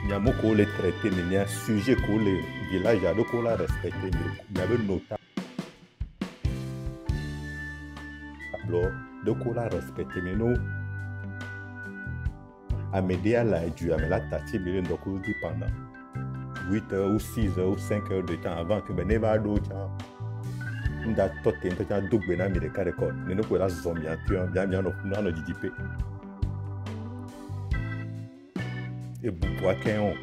nya moko le traiter mais nya sujet ko le village a ko la respecter mais avait nota de quoi la respecter mais nous à médias là du à la tâche bien donc pendant 8 heures ou 6 heures ou 5 heures de temps avant que ben va d'autre on a tout temps à double na mi de carré code ne nous quoi la zombie tu bien no DDP et pour qu'un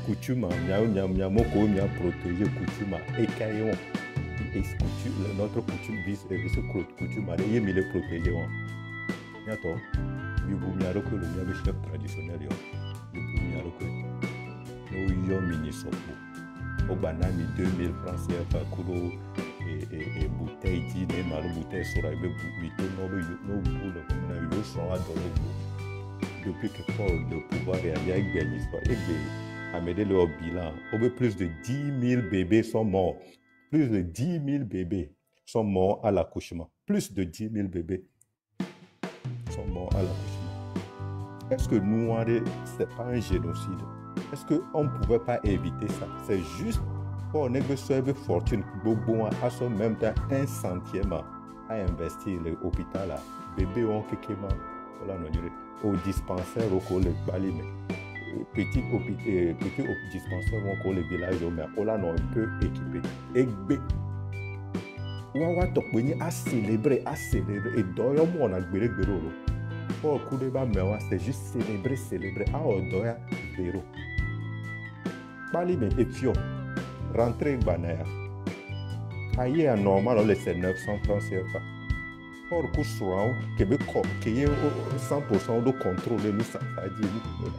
coutume moko mia protéger coutume et caillon notre coutume vise coutume à y me le protéger. Yato, il vous m'y a reconnu le chef traditionnel. Il vous m'y a reconnu. Nous y avons mis au banani 2000 francs CFA kuro et bouteille dîner, mal bouteille sur la bouteille, nos boules, on a eu son à depuis que Paul le pouvoir est avec bien l'histoire. Et bien, à m'aider le bilan, plus de 10 000 bébés sont morts. Plus de 10 000 bébés sont morts à l'accouchement. Plus de 10 000 bébés sont morts à l'accouchement. Est-ce que nous, ce n'est pas un génocide? Est-ce qu'on ne pouvait pas éviter ça? C'est juste pour une fortune, à ce même temps, 1 centime à investir l'hôpital là. Bébé ont quelque au dispensaire au collège Balime. Petit dispensaire au collège village, mais on l'a un peu équipé. Et Wawa Tokbeni a célébré. Et d'ailleurs, on a gbéré. Pour le coup de bas, c'est juste célébrer. Ah, on doit zéro. Balime et Fio, rentrée Banaya. Aïe, à normal, c'est 900 francs CFA. Or, le cours Québec, qui est 100% de contrôle, nous, ça dit,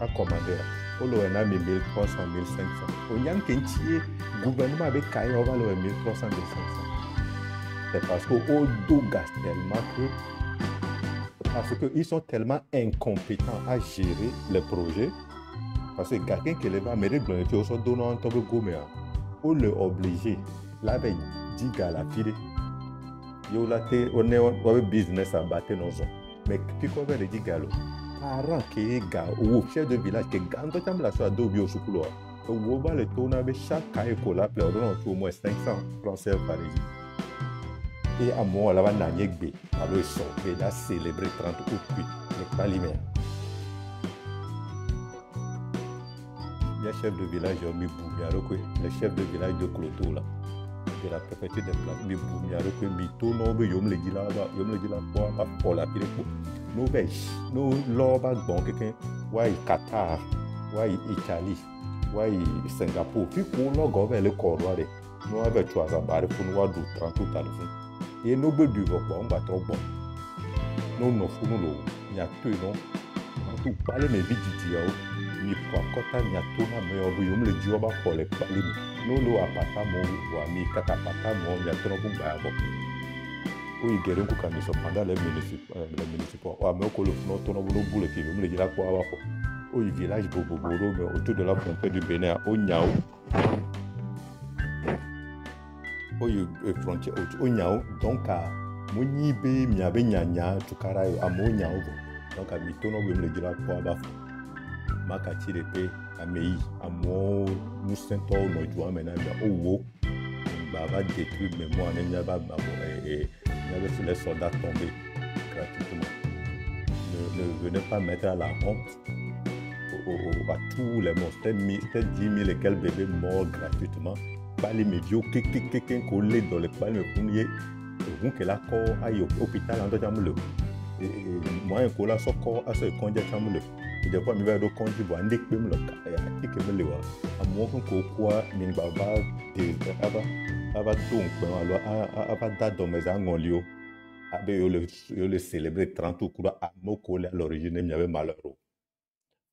à commander. On a mis 1300, 1500. On y a un le gouvernement avec Kaye, on va le 1300, 1500. C'est parce qu'au dos gaz tellement que. Parce qu'ils sont tellement incompétents à gérer le projet. Parce que quelqu'un qui est là, mais les gens sont donnés en tant que gourmet. On l'a obligé. Là, avec 10 gars, la fille. On a un business à battre nos hommes. Mais puis qu'on va les dire, parents qui est gars, ou chef de village qui est gars, on va la chose d'obio sous couloir. On va le tourner avec chaque cahier qu'on a appelé, on a au moins 500 francs par exemple. Et à moi, là, on a un yégbé. Alors, ils sont là célébrer 30 août, puis les palimères. Il y a chef de village, le chef de village de Cloto, là. De la préfecture des places, mais vous m'y avez que mito no be yom le dit là pour la pile nous l'oba bon quelqu'un ouais Qatar ouais Italie ouais Singapour puis pour nous gouverne le corps là nous avec trois barres pour nous avoir 30 tout à l'heure et nous be du bon on va trop bon nous fou nous il y a tout non tout parler mes vidéos ni pour côté ni à tout na mais yom le dit on va pour les parler nous le appartement ou ami kaka appartement il y a trop bon bah oui guérin ko kan so pendant les municipaux ou mais ko le no to no boule qui me le dire quoi avoir au village boboro mais autour de la pompe du Bénin au Niao au frontière au Niao donc à Monibe miabe nyanya tukara à Moniao donc à mitono me le dire quoi avoir makati de paix Amei, Amo, nous sentons nos joies maintenant, oh, va détruire mémoire, il y avait fait les soldats tomber gratuitement. Ne venez pas mettre à la honte à tous les morts. C'était 10 000 et quelques bébés morts gratuitement. Pas les médios, quelqu'un collé dans les palmes, vous que la corps aille au hôpital en dehors. Moi, un cola sur corps à ce qu'on dit à et des fois, je vais au congé pour aller me le cas. Et à me le voir. À moi, quoi, mais va donc, va date dans mes angolio. Le célébrer 30 ou quoi à Moko, à l'origine, il y avait malheureux.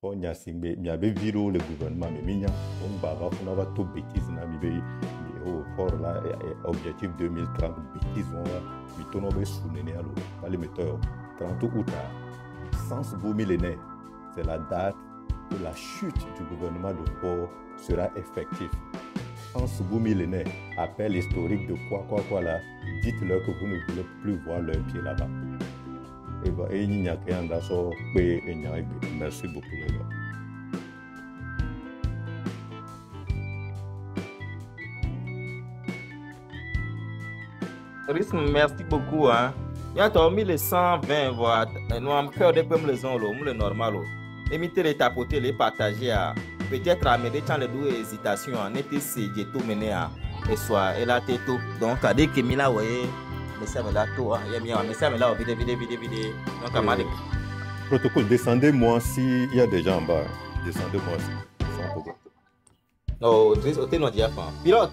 On y a signé, il y avait viré le gouvernement, mais il y a on va tout bêtise, au fort là, objectif 2030, bêtise, on va, mais tout le monde est sous-néné à l'eau. Pas les metteurs, 30 août, sens beau millénaire. C'est la date où la chute du gouvernement de Port sera effective. En ce bout millénaire, appel historique de quoi là, dites-leur que vous ne voulez plus voir leurs pieds là-bas. Et il n'y a qu'un d'assaut, merci beaucoup les gars. Merci beaucoup. Hein. Il y a 1120 voix. Nous avons cœur de comme les gens, le normal. Émiter les tapoter, les partager. Peut-être amener dans les deux hésitations. En été, c'est tout mené à et soit et la tête. Donc, à des qui m'y la voyez, mais ça me l'a tout. Il y a bien, mais ça me l'a vidé. Donc, à Malik. Protocole, descendez-moi s'il y a des gens en bas. Descendez-moi sans problème. Oh, t'es non diaphan. Pilote.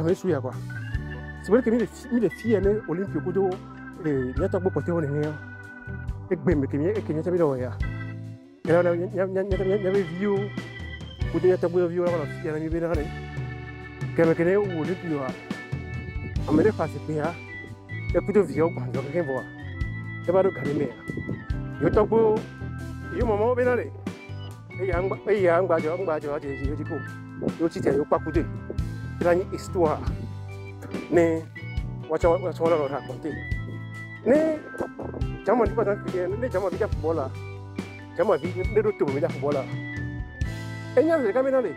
dans le souillé quoi. C'est vrai que les filles ne Olympio kudo et il y a tant de potes on est et ben mais que il y a tabilo ya. Et là il y avait vieux kudo il y a tabilo vieux là il y a mis bien là. Que me connaît ou Olympio a. Amere face pia. Et kudo vieux quoi donc rien voir. Et pas de calmer. Yo tabo yo maman bien là. Et yang bajo je ko. Yo ci te yo pa kudo. Là une histoire. Ne wacha wala raconter ne jama di pas ne jama bi football là jama bi ne do to bi football là enya ze kamena le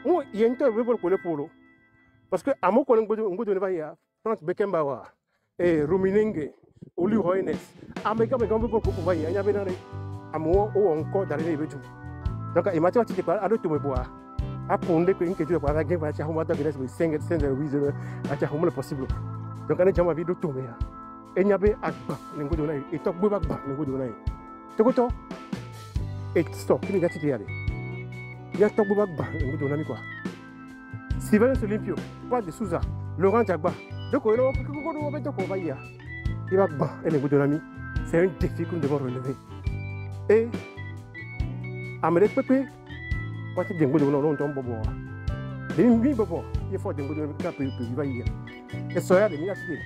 mo yento be bol ko le polo parce que amo ko ngodo ne ba ya France Beckenbauer et Ruminenge Oli Hoynes ameka be gambe bol ko ba ya nya be na le amo o encore dans les beju donc il m'a dit que ado to me boa aponde ko inke jure para game acha homa dogres we send the reason acha homa le possible donc ane jama video to me ya enya be agba ngodo na e to gbe agba ngodo na e to ko to e stop kini gati ya to gbe agba ngodo na mi quoi Steven Olympio pas de Souza Laurent Jagba donc ko lo ko do be to ko ba ya il va agba ngodo na mi c'est un défi que nous devons relever et amere pepe Quanti dengo non non tombo boa. Demi bobo, il faut dengo non cap peut vivre hier. Et soya de mina cité.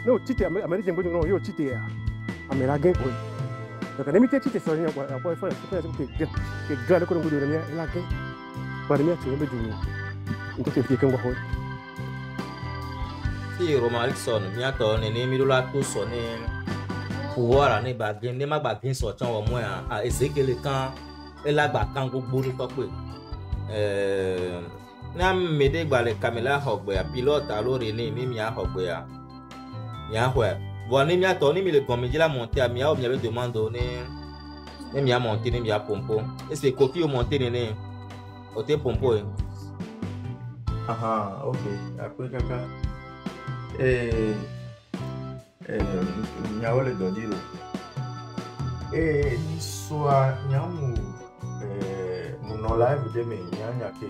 Non, cité américain dengo non yo cité ya. Américain gain ko. Donc demi cité soya quoi, après faut que grande ko ngodo na la gain. Par mi ati be dunu. Nto te fi kan go ho. Si Roman Alexson mi ato ne mi do la to so ne pouvoir ne ba gain ne ma ba gain so chan wo mo a Ezekiel kan elagba kan gbogbo ni to pe na mede gba le Camilla hogbe ya pilote alori ni mi a hogbe ya hwe bon ni mi ato ni mi le gon mi la monter a mi a o mi ave demande ni mi a monter ni mi a pompo est-ce que Kofi o monter ni o te pompo aha okay après kaka nyawole dodiro ni soa nyamu no live de me nyanya ke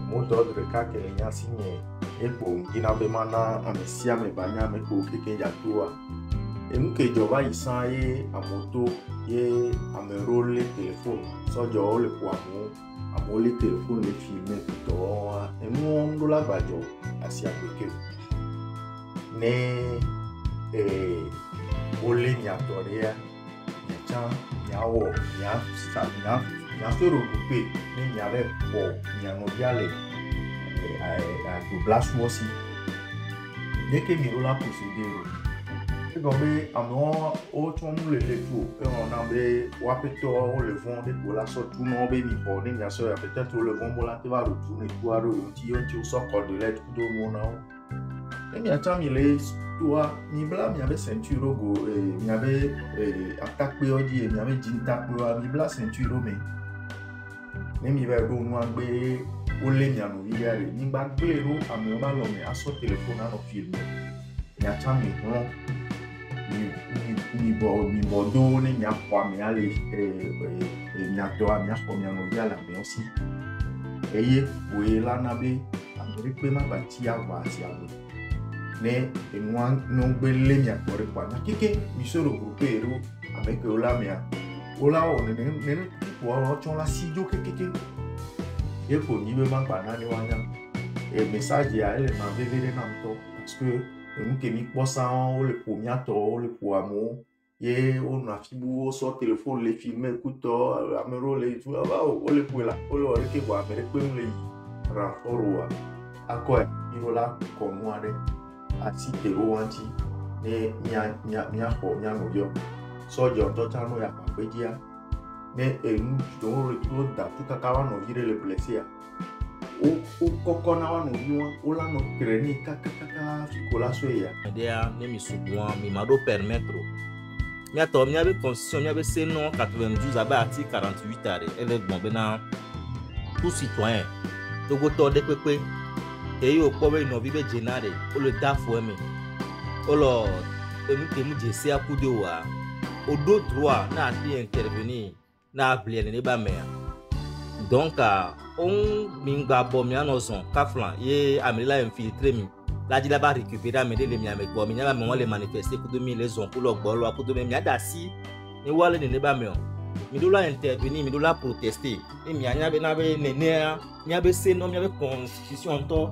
moto de ka ke nya sinye epo ina be mana amesia me banya me ko keke ya toa emke joba isaye amoto ye amerole téléphone so jo le kwamu amole téléphone le filmer to emu ndo la bajo asia kweke ne ole nya toria nya nyawo nya sa nya se regrouper ni il y avait pour il y a mondial à doublage aussi dès que miro la procédure et comme amo o ton le tout et on a be wapeto le vent de pour la sorte tout non be mi pour ni so peut-être le vent pour la te va retourner pour aro ti on ti so corde de lettre tout le monde et mi attend mi les toi mi bla mi avait ceinture go mi avait attaque pe odi mi avait jinta pe mi bla ceinture mais mi va go no agbe o le mi anu video ni gba gbe ro ami o ba lo mi aso telephone na no film ni ata mi ron ni mibodo ne miaxɔ amea le miatɔ miaxɔ mia nɔvia le amea si eye woe la na be ameɖekpe ma gba tsi ava si ave ne enua nogbe lé miakpɔ ɖe kpa nyakeke miso ɖe grupe ɖo ame ke wola mea wola wɔ nene tipɔa tsɔ la si dzo kekeke ye ko nyi be ma gba na ne woanya message ya ele ma veve ɖe na ŋutɔ parce que enu ke mi kpɔ sa wole ƒo miatɔwo wole ƒo amewo ye wonɔ afi bu wosɔ téléphone le filme kutɔ ame ɖewo le tu wole ƒoe la wole wɔ ɖeke vɔ ame ɖekpe nu le yi renfort oa akɔe mi la kɔ nu aɖe asi te wo ŋuti ne miaxɔ mia nɔviɔ sɔdza ŋutɔ tsã no ya aƒe dzia ne enu wo da tu kaka wa nɔvi ɖe le blesea o kɔkɔ na wa nɔvi wa o la nɔ tre ne kakakaka fiko la so ya. Dia ne mi sugbɔn mi ma do permettre miatɔ miabe constitution miabe seno 92 abe article 48 are ele gbɔn bena tout citoyen togotɔ ɖe kpekpe eye wòkpɔ be nɔvi be dzena ɖe wole da afɔ eme wole enu kemu dzesea ku de oa woɖo droit na ati intervenir na aʋlia ne ba mea donc mi gba bɔ mianɔ zɔn kaflan ye ame la infiltré mi la di la ba récupérer ame ɖe le miame gbɔ mi nyaba me wɔn le manifester kudo mi le zɔn kulo gbɔ lo kudo mi mia da si ne wɔle ne ba me o mi do la intervenir mi do la protester e mi anya be na be nenea miabe seno miabe constitution tɔ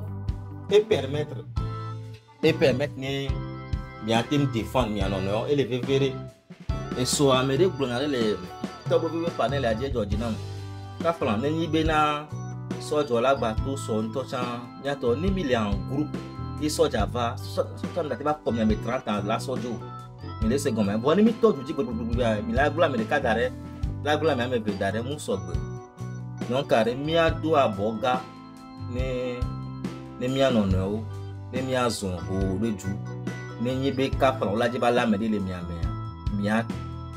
et permettre ne miatem défendre mianɔnɔ ele vevere et so ame ɖe gblɔ nya ɖe le tɔgbo be panel a dze dzɔdzinam kaflan ne nyi bena sɔdzɔ la gba to sɔ ŋutɔ tsã miatɔ ne mi le en groupe ye sɔdza va sɔdza mi gate va kɔ miame 30 ans la sɔdzo mi le se gɔmɛ vɔ ne mi tɔ du dzi gbegbegbegbe mi la gblɔ ame ɖeka da ɖe la gblɔ ame ame eve da ɖe mu sɔgbe donc are miado abɔ gã ne mianɔnɔwo ne miazɔ ho ɖe du ne nyi be kaflan la dze va la ame ɖe le miamea mia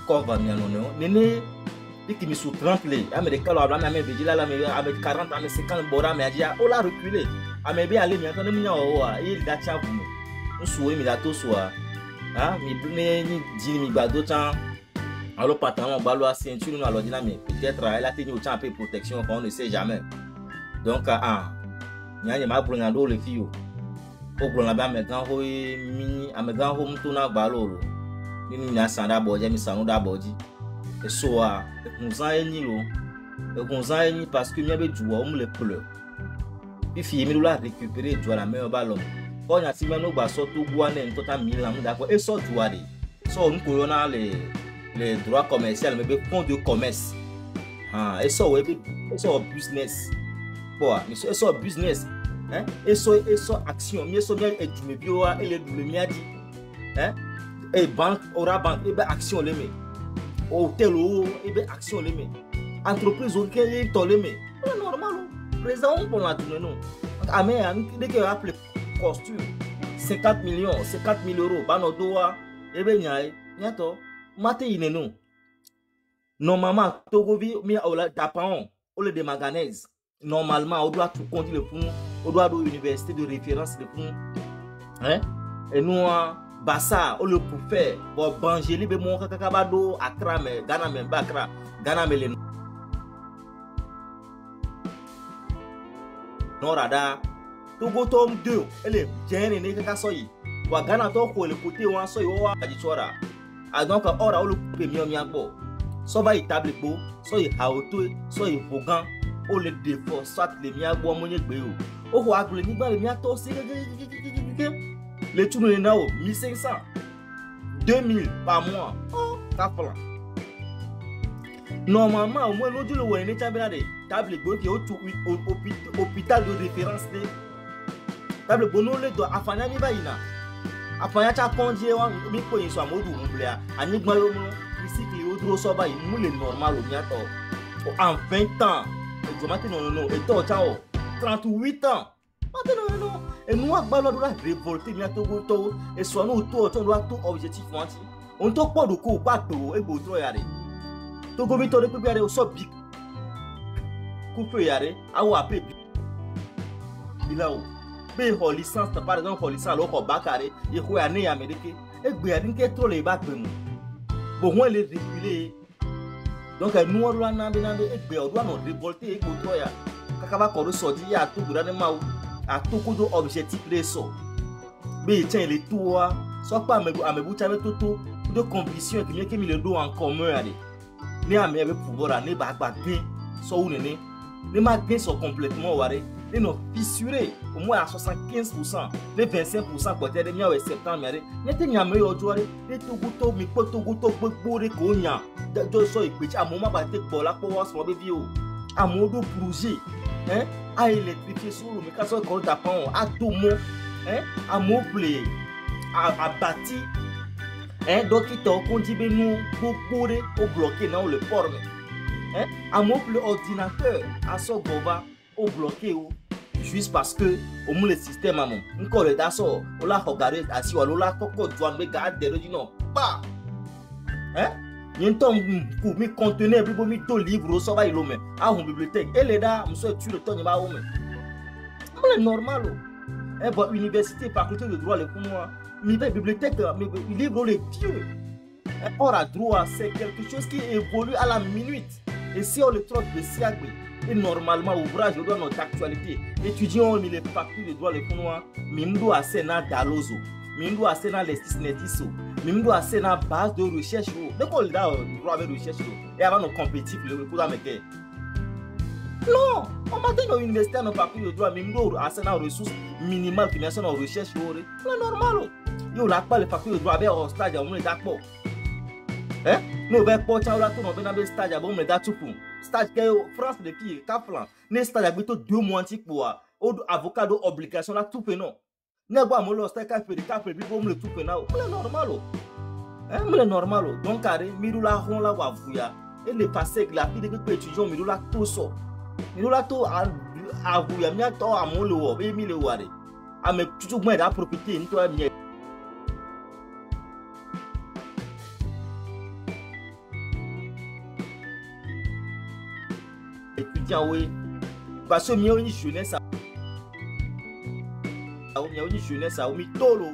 cover mianɔnɔwo nene dès mi sous 30 les américains là ame veji la ame 40 ame 50 bora ame adia o la reculer ame be ale mi atan mi nya o a il da cha vumo nsu we mi la to so a mi ne ni di mi gbado tan alo pantalon balo a ceinture no alo dinami peut-être elle a tenu autant peu protection on ne sait jamais donc nya ma bro nya do le fi o bro la ba me gan ho mi ame gan ho mtu na gbalo lo ni nya sanda boje mi sanu da boji so ekunza enyi parce que miabe duwa o mle pleu bi fi mi la récupérer duwa la meilleur ballon ko nya ti meno gba so to gwa ne nto ta mi la mu da ko e so duwa de so n ko na les droits commerciaux mais be compte de commerce e so we be so business bo mi so business e so action mi so mi e du me bio e le du le mi adi e banque ora banque e be action le me hôtel ou ebe action les mais entreprise ou qu'elle est les mais normal président on la tourner non amé dès que appelé costume 50 millions 50 000 euros ba no doa ebe nyai nyato mate ineno normalement togo vi mi ola tapan ou le de manganèse normalement on doit tout compte le fond on doit do université de référence le fond et nous basa o le pour faire bon bangeli be mon kaka bado akra me Ghana me bakra Ghana me le norada togo tom 2 ele jeni ne kaka soyi wa Ghana to ko le côté wan soyi wa di chora a donc ora o le premier mi agbo so ba itable po soyi haoto soyi fogan o le defo soit le mi agbo mo nyegbe o ko agble nigba le mi ato si les tours de nao 1500 2000 par mois kaflan normalement au moins l'autre le wone tabela de table qui est hôpital de référence de table bono le do afanya mi bayina afanya cha konje wa mi ko yin so amodu mblia ani gban lo mo cycle o duro so bayi mu le normal o miato en 20 ans et je mate non et to cha o 38 ans mate non et nous agbalo do la révolter mi atogo to et so no to do objectif wanti on to po do ko pa to e go tro yare to go mi to de pe yare o so big ku pe yare awo ape bilao be ho licence par exemple ho licence lo ko bakare e ko ya ne ya medeke e gbe ya nke to le ba pe mu bon on les reculer donc nous on doit n'ambe on doit nous révolter et ya kakaba ko sortir ya tout gouvernement à tout coup d'objectif les so mais tiens les toits soit pas amebucha avec tout de conviction qui met le dos en commun allez ni ame avec pouvoir ne ba bien so ou ne ma gain sont complètement waré les non fissuré au moins à 75%, les 25% côté de mia au septembre n'était n'y a meilleur joueur les toguto mi potoguto bore konya de so ipechi a moment ba te bola pour voir son bébé a modo projet hein a électrifier sur le mécanisme ko d'apon à tout mot hein a meublé a bâti hein donc il t'a conduit nous pour au bloquer dans le port hein a meublé ordinateur à son gova au bloqué juste parce que au moins le système a mon encore le dasso on l'a regardé assis on l'a coco doit me garder le non pas hein yenton pour me contenir pour me to livre so va ilome a une bibliothèque et les da monsieur tu le temps ba o me c'est normal eh bon université faculté de droit le pour moi mais bibliothèque mais livre les vieux or à droit c'est quelque chose qui évolue à la minute et si on le trouve de siècle et normalement ouvrage doit notre actualité étudiants les factures de droit les pour mimdo assez na dalozo mimdo assez na les netiso mimdo assez na base de recherche de quoi là droit de recherche et avant nos compétitifs le pour avec non on m'a dit dans l'université nos factures de droit mimdo assez na ressources minimales qui sont en recherche c'est normal yo là pas les factures de droit avec au stage on est d'accord hein nous va pas ça là tout on va dans stage on est d'accord tout stage que France depuis Kaflan ne stage habito 2 mois antique pour avocat d'obligation là tout penon ne bois mo lo stage ka fait bi bon le tout penon c'est normal hein c'est normal donc carré mirula hon la wa vuya et le passé que la fille que étudiant mirula tout ça mirula tout a vuya mi to amon le wo be mi le ware a me tout moi da propriété nto mi étudiant oui parce que mieux une jeunesse a mi tolo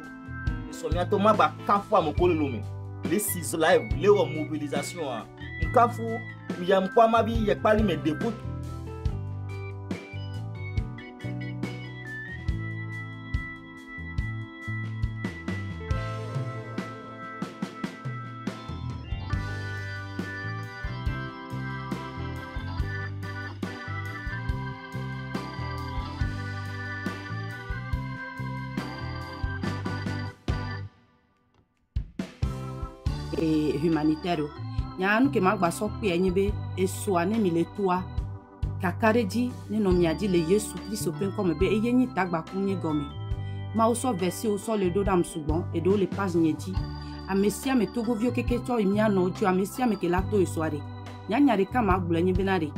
so mi atoma ba kafu amokolo lome les 6 live les mobilisation kafu mi yam kwa mabi ye pali me dépôt humanitaire nyanu ke magba so pe enyin be eso ane mi le toa kakareji ni no mi adi le Yesu Kristo pe nko me be eyenyi tagba kunye gomi ma o so verset o so le do dam sugbon e do le page nyeji amesia me togo vio keke to imi ano oju amesia me ke la to eso are nyanya re ka magbo enyin be na re